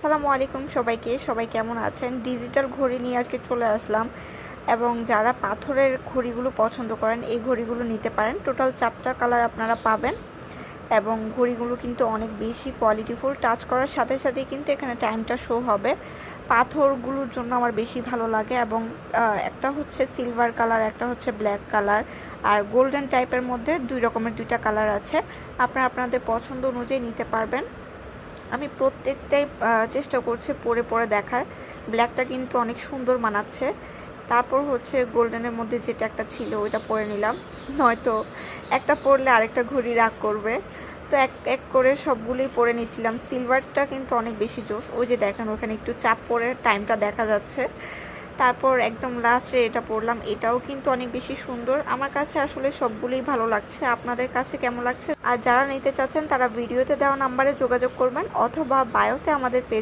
আসসালামু আলাইকুম সবাইকে। সবাই কেমন আছেন? ডিজিটাল ঘড়ি নিয়ে আজকে চলে আসলাম এবং যারা পাথরের ঘড়িগুলো পছন্দ করেন এই ঘড়িগুলো নিতে পারেন। টোটাল 4টা কালার আপনারা পাবেন এবং ঘড়িগুলো কিন্তু অনেক বেশি কোয়ালিটিফুল। টাচ করার সাথে সাথেই কিন্তু এখানে টাইমটা শো হবে। পাথরগুলোর জন্য আমার বেশি ভালো লাগে এবং একটা হচ্ছে সিলভার কালার, একটা হচ্ছে ব্ল্যাক কালার আর গোল্ডেন টাইপের মধ্যে দুই রকমের দুইটা কালার আছে। আপনারা আপনাদের পছন্দ অনুযায়ী নিতে পারবেন। আমি প্রত্যেকটাই চেষ্টা করছি পরে পরে দেখার। ব্ল্যাকটা কিন্তু অনেক সুন্দর মানাচ্ছে। তারপর হচ্ছে গোল্ডেনের মধ্যে যেটা একটা ছিল ওইটা পরে নিলাম, নয়তো একটা পরলে আরেকটা ঘড়ি রাগ করবে। তো এক এক করে সবগুলোই পরে নিচ্ছিলাম। সিলভারটা কিন্তু অনেক বেশি জোস, ওই যে দেখেন ওখানে একটু চাপ পরে টাইমটা দেখা যাচ্ছে। তারপর একদম লাস্টে এটা পরলাম, এটাও কিন্তু অনেক বেশি সুন্দর। আমার কাছে আসলে সবগুলোই ভালো লাগছে। আপনাদের কাছে কেমন লাগছে? আর যারা নিতে চাচ্ছেন তারা ভিডিওতে দেওয়া নাম্বারে যোগাযোগ করবেন অথবা বায়োতে আমাদের পেজ